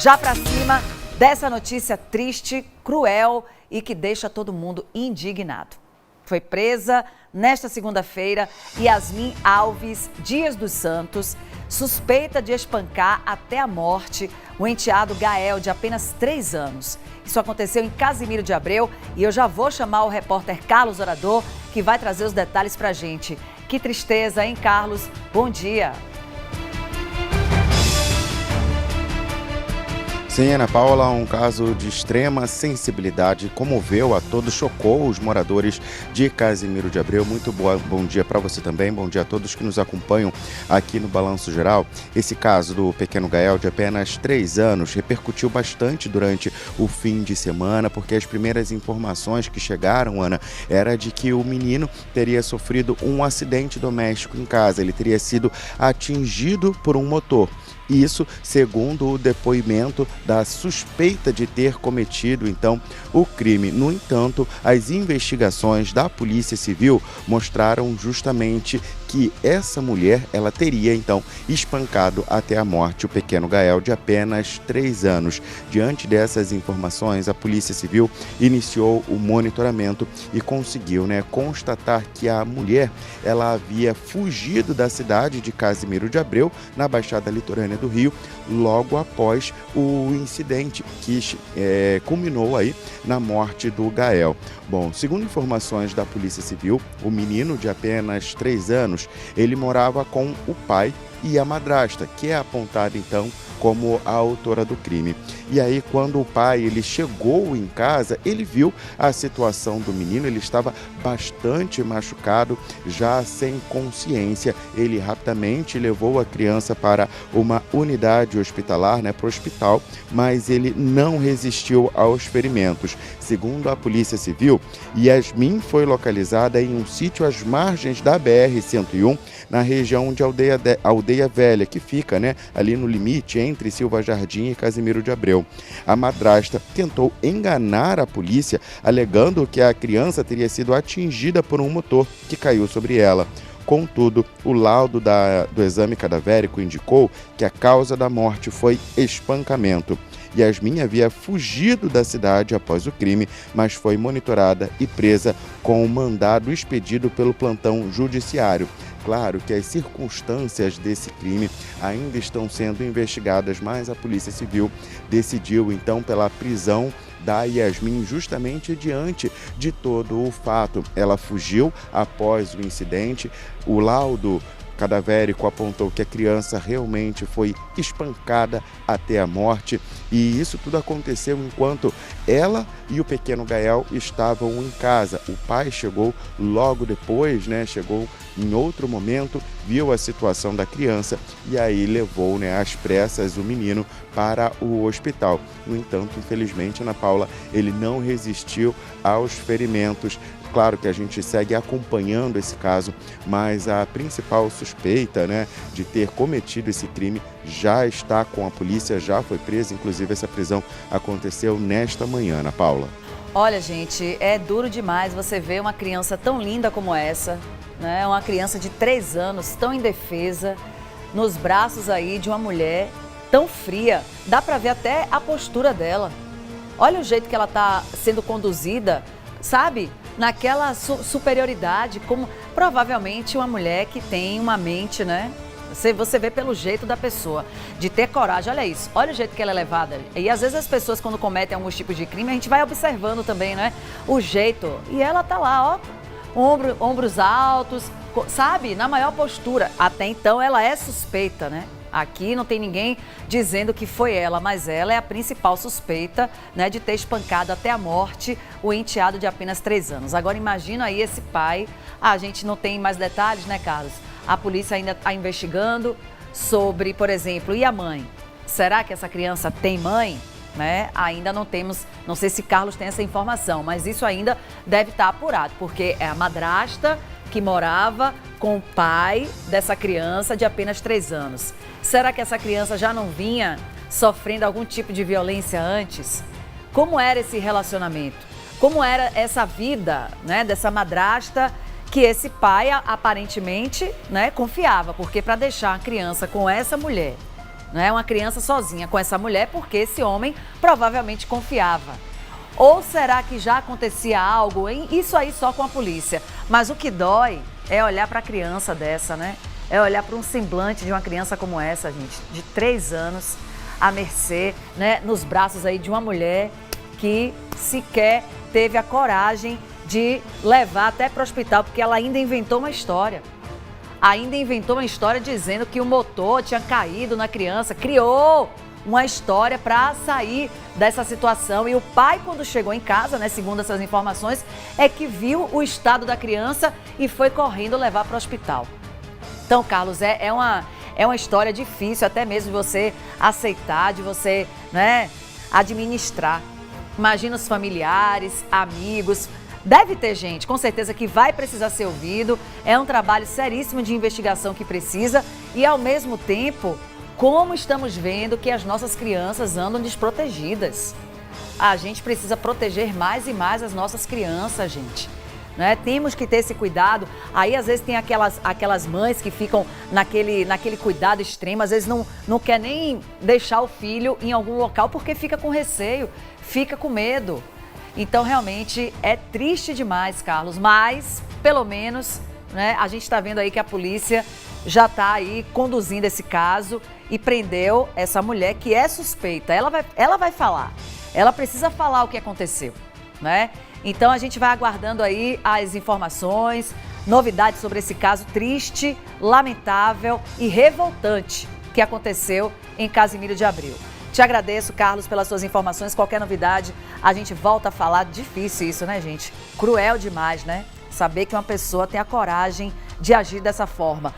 Já para cima dessa notícia triste, cruel e que deixa todo mundo indignado. Foi presa nesta segunda-feira Yasmin Alves Dias dos Santos, suspeita de espancar até a morte o enteado Gael, de apenas 3 anos. Isso aconteceu em Casimiro de Abreu e eu já vou chamar o repórter Carlos Orador, que vai trazer os detalhes pra gente. Que tristeza, hein, Carlos? Bom dia. Sim, Ana Paula, um caso de extrema sensibilidade, comoveu a todos, chocou os moradores de Casimiro de Abreu. Muito bom dia para você também, bom dia a todos que nos acompanham aqui no Balanço Geral. Esse caso do pequeno Gael, de apenas 3 anos, repercutiu bastante durante o fim de semana, porque as primeiras informações que chegaram, Ana, era de que o menino teria sofrido um acidente doméstico em casa, ele teria sido atingido por um motor. Isso segundo o depoimento da suspeita de ter cometido, então, o crime. No entanto, as investigações da Polícia Civil mostraram justamente que essa mulher, ela teria, então, espancado até a morte o pequeno Gael, de apenas 3 anos. Diante dessas informações, a Polícia Civil iniciou o monitoramento e conseguiu, constatar que a mulher, ela havia fugido da cidade de Casimiro de Abreu, na Baixada Litorânea do Rio, logo após o incidente que culminou aí na morte do Gael. Bom, segundo informações da Polícia Civil, o menino de apenas 3 anos, ele morava com o pai e a madrasta, que é apontada então como a autora do crime. E aí, quando o pai ele chegou em casa, ele viu a situação do menino, ele estava bastante machucado, já sem consciência. Ele rapidamente levou a criança para uma unidade hospitalar, para o hospital, mas ele não resistiu aos ferimentos. Segundo a Polícia Civil, Yasmin foi localizada em um sítio às margens da BR-101, na região de Aldeia Velha, que fica ali no limite entre Silva Jardim e Casimiro de Abreu. A madrasta tentou enganar a polícia, alegando que a criança teria sido atingida por um motor que caiu sobre ela. Contudo, o laudo do exame cadavérico indicou que a causa da morte foi espancamento. Yasmin havia fugido da cidade após o crime, mas foi monitorada e presa com um mandado expedido pelo plantão judiciário. Claro que as circunstâncias desse crime ainda estão sendo investigadas, mas a Polícia Civil decidiu então pela prisão da Yasmin justamente diante de todo o fato. Ela fugiu após o incidente, o laudo cadavérico apontou que a criança realmente foi espancada até a morte, e isso tudo aconteceu enquanto ela e o pequeno Gael estavam em casa. O pai chegou logo depois, chegou em outro momento, viu a situação da criança e aí levou, às pressas o menino para o hospital. No entanto, infelizmente, Ana Paula, ele não resistiu aos ferimentos. Claro que a gente segue acompanhando esse caso, mas a principal suspeita, de ter cometido esse crime já está com a polícia, já foi presa. Inclusive, essa prisão aconteceu nesta manhã, Ana Paula. Olha, gente, é duro demais você ver uma criança tão linda como essa, uma criança de 3 anos, tão indefesa, nos braços aí de uma mulher tão fria. Dá pra ver até a postura dela. Olha o jeito que ela tá sendo conduzida, sabe? Naquela superioridade, como provavelmente uma mulher que tem uma mente, Você vê pelo jeito da pessoa, de ter coragem. Olha isso, olha o jeito que ela é levada. E às vezes as pessoas, quando cometem alguns tipos de crime, a gente vai observando também, o jeito. E ela tá lá, ombros altos, sabe? Na maior postura. Até então ela é suspeita, Aqui não tem ninguém dizendo que foi ela, mas ela é a principal suspeita, de ter espancado até a morte o enteado de apenas 3 anos. Agora imagina aí esse pai. A gente não tem mais detalhes, Carlos? A polícia ainda está investigando sobre, por exemplo, e a mãe? Será que essa criança tem mãe? Ainda não temos, não sei se Carlos tem essa informação, mas isso ainda deve estar apurado, porque é a madrasta que morava com o pai dessa criança de apenas 3 anos. Será que essa criança já não vinha sofrendo algum tipo de violência antes? Como era esse relacionamento? Como era essa vida, dessa madrasta que esse pai aparentemente, confiava? Porque para deixar a criança com essa mulher né? Uma criança sozinha com essa mulher porque esse homem provavelmente confiava. Ou será que já acontecia algo, hein? Isso aí só com a polícia. Mas o que dói é olhar para a criança dessa, né? É olhar para um semblante de uma criança como essa, gente, de 3 anos, à mercê, né? Nos braços aí de uma mulher que sequer teve a coragem de levar até para o hospital, porque ela ainda inventou uma história. Ainda inventou uma história dizendo que o motor tinha caído na criança, criou uma história para sair dessa situação. E o pai, quando chegou em casa, né, segundo essas informações, é que viu o estado da criança e foi correndo levar para o hospital. Então, Carlos, é uma história difícil até mesmo de você aceitar, de você, né, administrar. Imagina os familiares, amigos. Deve ter gente, com certeza, que vai precisar ser ouvido. É um trabalho seríssimo de investigação que precisa e, ao mesmo tempo, como estamos vendo que as nossas crianças andam desprotegidas. A gente precisa proteger mais e mais as nossas crianças, gente. Né? Temos que ter esse cuidado. Aí, às vezes, tem aquelas mães que ficam naquele cuidado extremo. Às vezes, não quer nem deixar o filho em algum local porque fica com receio, fica com medo. Então, realmente, é triste demais, Carlos, mas, pelo menos, né, a gente está vendo aí que a polícia já está aí conduzindo esse caso e prendeu essa mulher que é suspeita. Ela vai falar, ela precisa falar o que aconteceu, né? Então, a gente vai aguardando aí as informações, novidades sobre esse caso triste, lamentável e revoltante que aconteceu em Casimiro de Abreu. Te agradeço, Carlos, pelas suas informações. Qualquer novidade, a gente volta a falar. Difícil isso, né, gente? Cruel demais, né? Saber que uma pessoa tem a coragem de agir dessa forma.